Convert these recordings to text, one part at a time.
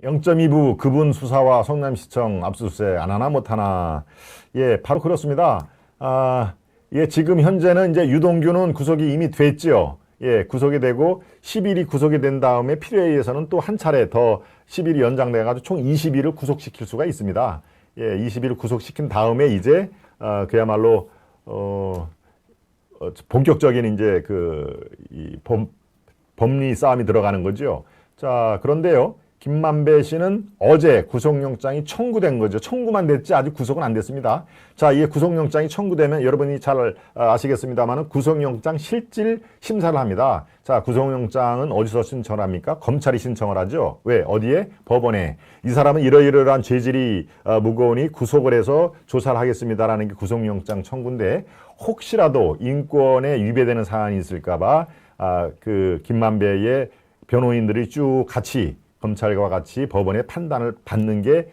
0.2부 급은 수사와 성남시청 압수수색 안 하나 못 하나. 예, 바로 그렇습니다. 예, 지금 현재는 이제 유동규는 구속이 이미 됐죠. 예, 구속이 되고 10일이 구속이 된 다음에 필요에 의해서는 또 한 차례 더 10일이 연장돼 가지고 총 20일을 구속시킬 수가 있습니다. 예, 20일을 구속시킨 다음에 이제 그야말로 본격적인 이제 이 법리 싸움이 들어가는 거죠. 자, 그런데요. 김만배 씨는 어제 구속영장이 청구된 거죠. 청구만 됐지 아직 구속은 안 됐습니다. 자, 이게 구속영장이 청구되면 여러분이 잘 아시겠습니다만은 구속영장 실질 심사를 합니다. 자, 구속영장은 어디서 신청을 합니까? 검찰이 신청을 하죠. 왜? 어디에? 법원에. 이 사람은 이러이러한 죄질이 무거우니 구속을 해서 조사를 하겠습니다라는 게 구속영장 청구인데 혹시라도 인권에 위배되는 사안이 있을까봐 그 김만배의 변호인들이 쭉 같이 검찰과 같이 법원의 판단을 받는 게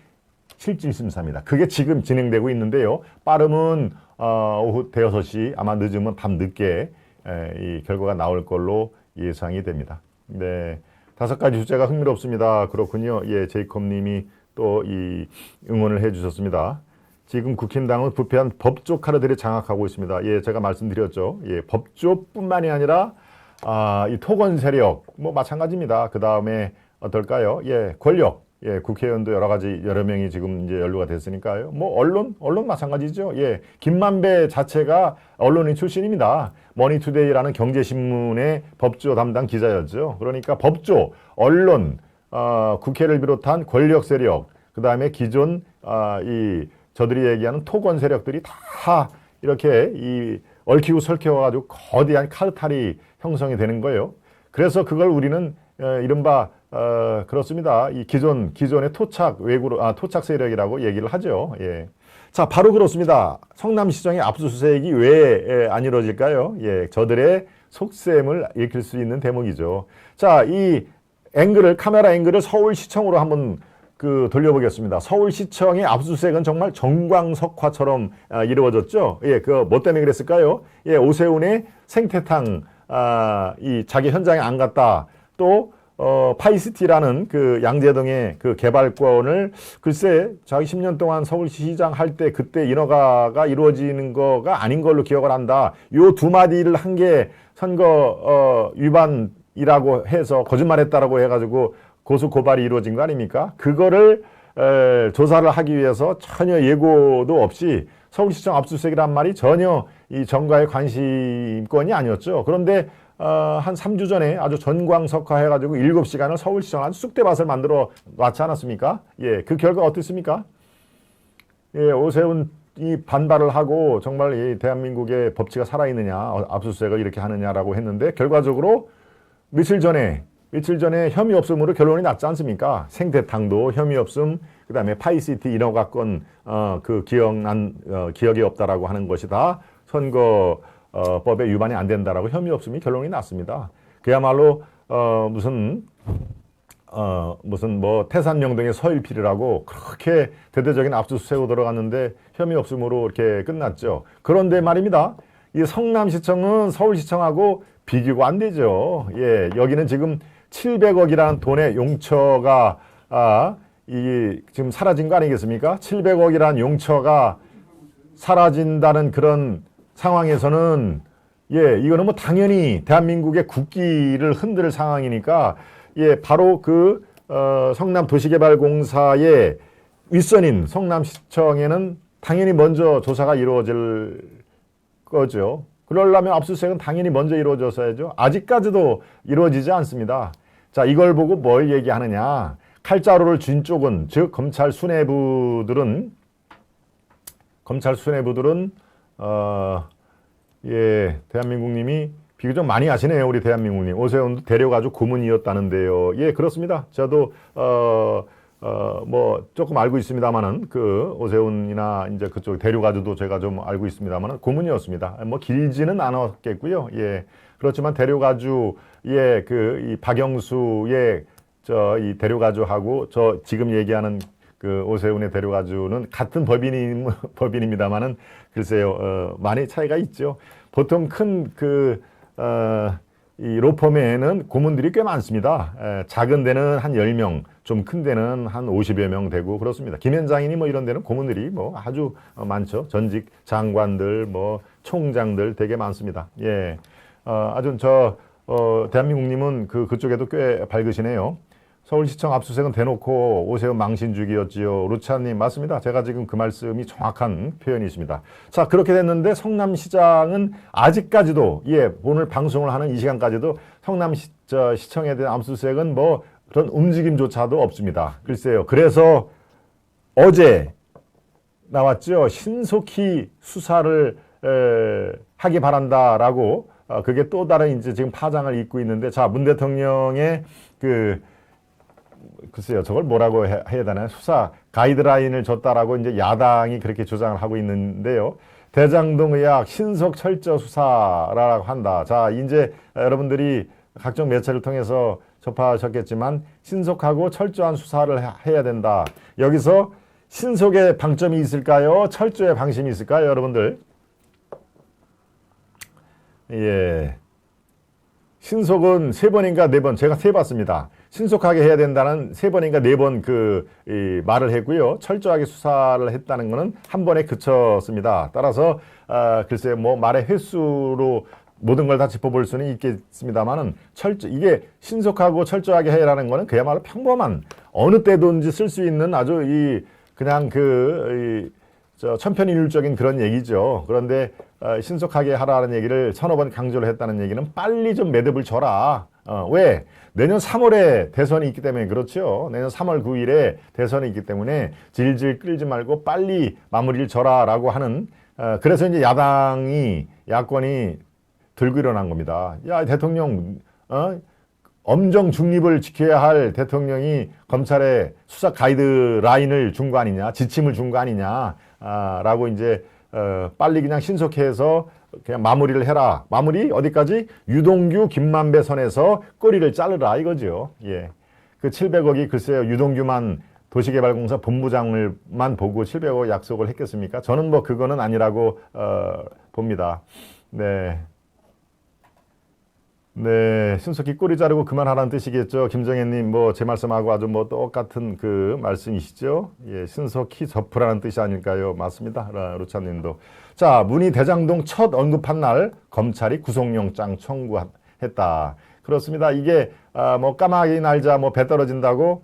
실질심사입니다. 그게 지금 진행되고 있는데요. 빠르면 오후 대여섯 시 아마 늦으면 밤 늦게 이 결과가 나올 걸로 예상이 됩니다. 네, 5가지 주제가 흥미롭습니다. 그렇군요. 예, 제이콥 님이 또 이 응원을 해 주셨습니다. 지금 국힘당은 부패한 법조 카르텔이 장악하고 있습니다. 예, 제가 말씀드렸죠. 예, 법조뿐만이 아니라 이 토건 세력 뭐 마찬가지입니다. 그 다음에 어떨까요? 예, 권력. 예, 국회의원도 여러 명이 지금 이제 연루가 됐으니까요. 뭐 언론 마찬가지죠. 예, 김만배 자체가 언론인 출신입니다. 머니투데이라는 경제신문의 법조 담당 기자였죠. 그러니까 법조, 언론, 국회를 비롯한 권력 세력, 그 다음에 기존 저들이 얘기하는 토건 세력들이 다 이렇게 이 얽히고 설켜가지고 거대한 카르텔이 형성이 되는 거예요. 그래서 그걸 우리는 이른바 그렇습니다. 이 기존의 토착 세력이라고 얘기를 하죠. 예. 자, 바로 그렇습니다. 성남시청의 압수수색이 왜 안 이루어질까요? 예, 저들의 속셈을 읽힐 수 있는 대목이죠. 자, 이 카메라 앵글을 서울시청으로 한번 돌려보겠습니다. 서울시청의 압수수색은 정말 정광석화처럼 이루어졌죠. 예, 뭐 때문에 그랬을까요? 예, 오세훈의 생태탕, 이 자기 현장에 안 갔다. 또 파이시티라는 그 양재동의 그 개발권을 글쎄 자기 10년 동안 서울시장 할 때 그때 인허가가 이루어지는 거가 아닌 걸로 기억을 한다. 요 두 마디를 한 게 선거 위반이라고 해서 거짓말했다라고 해가지고 고소 고발이 이루어진 거 아닙니까? 그거를 조사를 하기 위해서 전혀 예고도 없이 서울시청 압수수색이란 말이 전혀 이 정가의 관심권이 아니었죠. 그런데 한 3주 전에 아주 전광석화 해가지고 7시간을 서울시청 아주 쑥대밭을 만들어 놨지 않았습니까? 예, 그 결과 어땠습니까? 예, 오세훈이 반발을 하고 정말 이 대한민국의 법치가 살아있느냐, 압수수색을 이렇게 하느냐라고 했는데 결과적으로 며칠 전에 혐의 없음으로 결론이 났지 않습니까? 생태탕도 혐의 없음, 그 다음에 파이시티 인허가권 기억이 없다라고 하는 것이 다 선거법에 위반이 안 된다라고 혐의 없음이 결론이 났습니다. 그야말로 무슨 뭐 태산명동의 서일필이라고 그렇게 대대적인 압수수색으로 들어갔는데 혐의 없음으로 이렇게 끝났죠. 그런데 말입니다. 이 성남시청은 서울시청하고 비교가 안 되죠. 예, 여기는 지금 700억이라는 돈의 용처가 지금 사라진 거 아니겠습니까? 700억이라는 용처가 사라진다는 그런 상황에서는 예, 이거는 뭐 당연히 대한민국의 국기를 흔들 상황이니까 예, 바로 성남도시개발공사의 윗선인 성남시청에는 당연히 먼저 조사가 이루어질 거죠. 그러려면 압수수색은 당연히 먼저 이루어졌어야죠. 아직까지도 이루어지지 않습니다. 자, 이걸 보고 뭘 얘기하느냐. 칼자루를 쥔 쪽은, 즉 검찰 수뇌부들은 예, 대한민국님이 비교적 많이 아시네요. 우리 대한민국님. 오세훈도 데려가지고 고문이었다는데요. 예, 그렇습니다. 저도 뭐 조금 알고 있습니다만은 오세훈이나 이제 그쪽 데려가지도 제가 좀 알고 있습니다만은 고문이었습니다. 뭐 길지는 않았겠고요. 예, 그렇지만 데려가지고 예, 이 박영수의 이 데려가지고하고 저 지금 얘기하는 오세훈의 데려가지고는 같은 법인입니다만은 글쎄요, 많이 차이가 있죠. 보통 큰 이 로펌에는 고문들이 꽤 많습니다. 작은 데는 한 10명, 좀 큰 데는 한 50여 명 되고 그렇습니다. 김현장이니 뭐 이런 데는 고문들이 뭐 아주 많죠. 전직 장관들, 뭐 총장들 되게 많습니다. 예, 아주 대한민국님은 그쪽에도 꽤 밝으시네요. 서울시청 압수수색은 대놓고 오세훈 망신주기였지요. 루차님 맞습니다. 제가 지금 그 말씀이 정확한 표현이십니다. 자, 그렇게 성남시장은 아직까지도 오늘 방송을 하는 이 시간까지도 성남시청에 대한 압수수색은 뭐 그런 움직임조차도 없습니다. 글쎄요. 그래서 어제 나왔죠. 신속히 수사를 하기 바란다라고 그게 또 다른 이제 지금 파장을 잇고 있는데 자, 문 대통령의 글쎄요, 저걸 뭐라고 해야 되나요? 수사 가이드라인을 줬다라고 이제 야당이 그렇게 주장을 하고 있는데요. 대장동 의학 신속 철저 수사라고 한다. 자, 이제 여러분들이 각종 매체를 통해서 접하셨겠지만 신속하고 철저한 수사를 해야 된다. 여기서 신속의 방점이 있을까요? 철저의 방심이 있을까요, 여러분들? 예. 신속은 3번인가 4번 제가 세봤습니다. 신속하게 해야 된다는 3번인가 4번 말을 했고요. 철저하게 수사를 했다는 것은 한 번에 그쳤습니다. 따라서 글쎄요, 뭐 말의 횟수로 모든 걸 다 짚어볼 수는 있겠습니다만은 이게 신속하고 철저하게 해라는 것은 그야말로 평범한 어느 때든지 쓸 수 있는 아주 그냥 천편일률적인 그런 얘기죠. 그런데 신속하게 하라는 얘기를 서너 번 강조를 했다는 얘기는 빨리 좀 매듭을 줘라. 왜? 내년 3월에 대선이 있기 때문에 그렇죠. 내년 3월 9일에 대선이 있기 때문에 질질 끌지 말고 빨리 마무리를 져라라고 하는 그래서 이제 야권이 들고 일어난 겁니다. 야, 대통령 엄정 중립을 지켜야 할 대통령이 검찰에 수사 가이드라인을 준 거 아니냐, 지침을 준 거 아니냐, 라고 이제 빨리 그냥 신속해서 그냥 마무리를 해라. 마무리 어디까지? 유동규 김만배 선에서 꼬리를 자르라 이거죠. 예. 그 700억이 글쎄요, 유동규만 도시개발공사 본부장을만 보고 700억 약속을 했겠습니까? 저는 뭐 그거는 아니라고 봅니다. 네. 네, 신속히 꼬리 자르고 그만하라는 뜻이겠죠. 김정혜님, 뭐 제 말씀하고 아주 뭐 똑같은 그 말씀이시죠. 예, 신속히 접으라는 뜻이 아닐까요? 맞습니다. 루차님도. 자, 문희 대장동 첫 언급한 날 검찰이 구속영장 청구했다. 그렇습니다. 이게 뭐 까마귀 날자 뭐 배 떨어진다고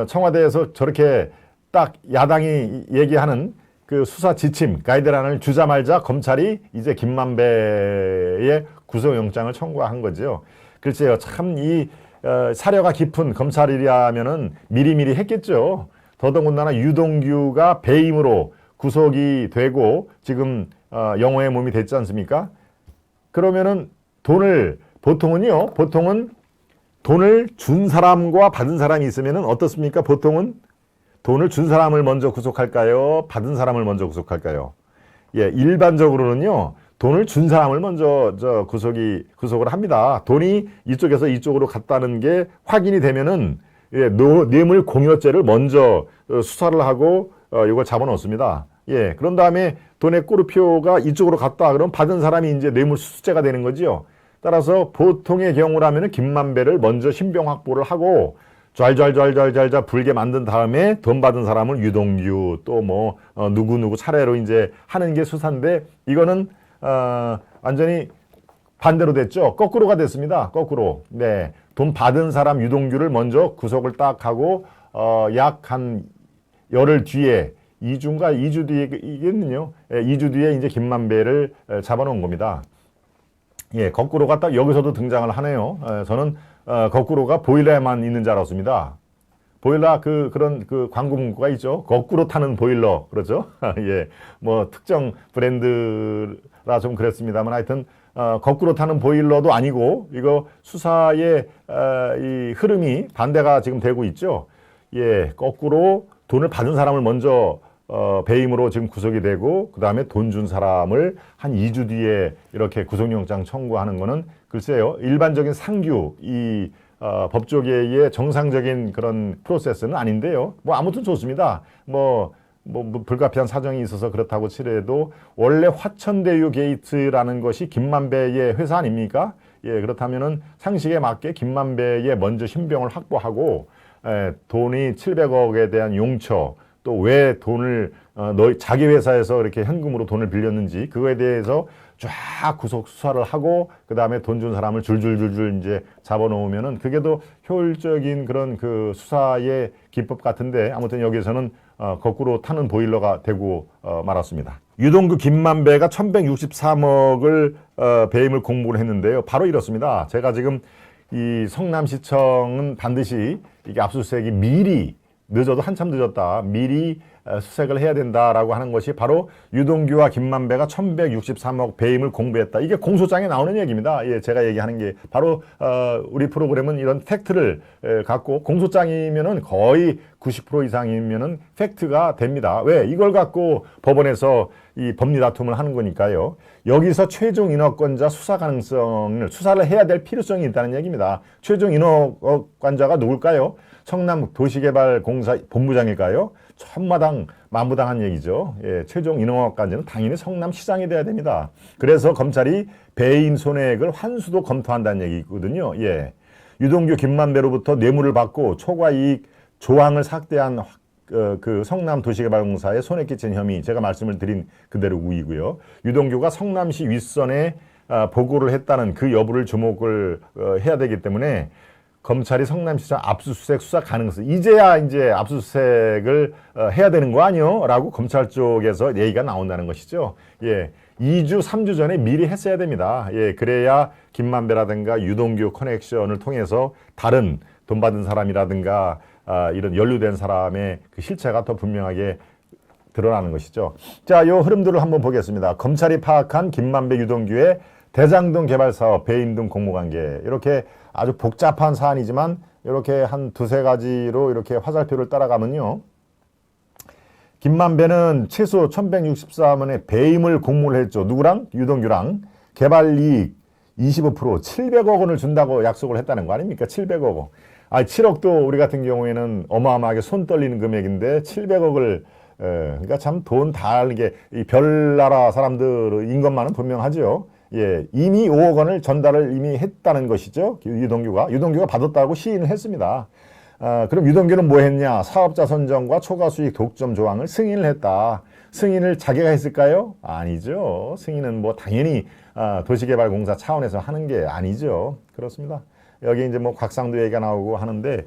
청와대에서 저렇게 딱 야당이 얘기하는 그 수사 지침 가이드라인을 주자마자 검찰이 이제 김만배의 구속영장을 청구한 거죠. 글쎄요, 참 사려가 깊은 검찰이라면은 미리미리 했겠죠. 더더군다나 유동규가 배임으로 구속이 되고 지금 영호의 몸이 됐지 않습니까? 그러면은 보통은 돈을 준 사람과 받은 사람이 있으면은 어떻습니까? 보통은 돈을 준 사람을 먼저 구속할까요? 받은 사람을 먼저 구속할까요? 예, 일반적으로는요, 돈을 준 사람을 먼저 구속을 합니다. 돈이 이쪽에서 이쪽으로 갔다는 게 확인이 되면은 뇌물 공여죄를 먼저 수사를 하고 이걸 잡아놓습니다. 예, 그런 다음에 돈의 꼬르표가 이쪽으로 갔다 그러면 받은 사람이 이제 뇌물수수죄가 되는 거지요. 따라서 보통의 경우라면은 김만배를 먼저 신병 확보를 하고 잘 불게 만든 다음에 돈 받은 사람은 유동규 또 뭐 누구 차례로 이제 하는 게 수사인데 이거는 완전히 반대로 됐죠. 거꾸로가 됐습니다. 거꾸로. 네. 돈 받은 사람 유동규를 먼저 구속을 딱 하고 약 한 열흘 뒤에 2주 뒤에겠는요. 2주 뒤에 이제 김만배를 잡아놓은 겁니다. 예, 거꾸로가 딱 여기서도 등장을 하네요. 저는 거꾸로가 보일러에만 있는 줄 알았습니다. 보일러 그런 광고 문구가 있죠. 거꾸로 타는 보일러 그렇죠. 예, 뭐 특정 브랜드라 좀 그랬습니다만 하여튼 거꾸로 타는 보일러도 아니고 이거 수사의 이 흐름이 반대가 지금 되고 있죠. 예, 거꾸로 돈을 받은 사람을 먼저 배임으로 지금 구속이 되고 그 다음에 돈 준 사람을 한 2주 뒤에 이렇게 구속영장 청구하는 거는 글쎄요, 일반적인 상규 법조계의 정상적인 그런 프로세스는 아닌데요. 뭐 아무튼 좋습니다. 뭐 불가피한 사정이 있어서 그렇다고 치더라도 원래 화천대유 게이트라는 것이 김만배의 회사 아닙니까? 예, 그렇다면은 상식에 맞게 김만배의 먼저 신병을 확보하고 돈이 700억에 대한 용처, 또 왜 돈을 자기 회사에서 이렇게 현금으로 돈을 빌렸는지 그거에 대해서 쫙 구속 수사를 하고 그 다음에 돈 준 사람을 줄줄줄줄 이제 잡아놓으면은 그게 더 효율적인 그런 그 수사의 기법 같은데 아무튼 여기서는 거꾸로 타는 보일러가 되고 말았습니다. 유동규 김만배가 1163억을 배임을 공모를 했는데요. 바로 이렇습니다. 제가 지금 이 성남시청은 반드시 이게 압수수색이 미리 늦어도 한참 늦었다. 미리 수색을 해야 된다라고 하는 것이 바로 유동규와 김만배가 1163억 배임을 공모했다. 이게 공소장에 나오는 얘기입니다. 예, 제가 얘기하는 게 바로 우리 프로그램은 이런 팩트를 갖고 공소장이면은 거의 90% 이상이면은 팩트가 됩니다. 왜? 이걸 갖고 법원에서 이 법리 다툼을 하는 거니까요. 여기서 최종 인허권자 수사 가능성을 수사를 해야 될 필요성이 있다는 얘기입니다. 최종 인허권자가 누굴까요? 성남도시개발공사 본부장일까요? 천마당 만부당한 얘기죠. 예, 최종 인허권자는 당연히 성남시장이 돼야 됩니다. 그래서 검찰이 배임 손해액을 환수도 검토한다는 얘기거든요. 예, 유동규 김만배로부터 뇌물을 받고 초과이익 조항을 삭대한 그 성남도시개발공사에 손해 끼친 혐의, 제가 말씀을 드린 그대로 우이고요. 유동규가 성남시 윗선에 보고를 했다는 그 여부를 주목을 해야 되기 때문에 검찰이 성남시장 압수수색 수사 가능성, 이제야 이제 압수수색을 해야 되는 거 아니요? 라고 검찰 쪽에서 얘기가 나온다는 것이죠. 예, 2주, 3주 전에 미리 했어야 됩니다. 예, 그래야 김만배라든가 유동규 커넥션을 통해서 다른 돈 받은 사람이라든가 이런 연루된 사람의 그 실체가 더 분명하게 드러나는 것이죠. 자, 요 흐름들을 한번 보겠습니다. 검찰이 파악한 김만배, 유동규의 대장동 개발 사업, 배임 등 공모관계, 이렇게 아주 복잡한 사안이지만 이렇게 한 두세 가지로 이렇게 화살표를 따라가면요. 김만배는 최소 1163원의 배임을 공모를 했죠. 누구랑? 유동규랑. 개발이익 25% 700억 원을 준다고 약속을 했다는 거 아닙니까? 700억 원. 7억도 우리 같은 경우에는 어마어마하게 손 떨리는 금액인데 700억을 그러니까 참 돈 다르게 이 별나라 사람들인 것만은 분명하죠. 예, 이미 5억 원을 전달을 이미 했다는 것이죠. 유동규가 받았다고 시인을 했습니다. 그럼 유동규는 뭐 했냐? 사업자 선정과 초과 수익 독점 조항을 승인을 했다. 승인을 자기가 했을까요? 아니죠. 승인은 뭐 당연히 도시개발공사 차원에서 하는 게 아니죠. 그렇습니다. 여기 이제 뭐 곽상도 얘기가 나오고 하는데,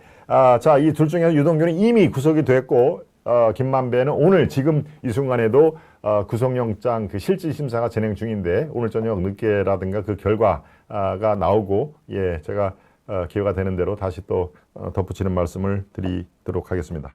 자, 이 둘 중에 유동규는 이미 구속이 됐고, 김만배는 오늘 지금 이 순간에도 구속영장 그 실질심사가 진행 중인데 오늘 저녁 늦게라든가 그 결과가 나오고, 예, 제가 기회가 되는 대로 다시 또 덧붙이는 말씀을 드리도록 하겠습니다.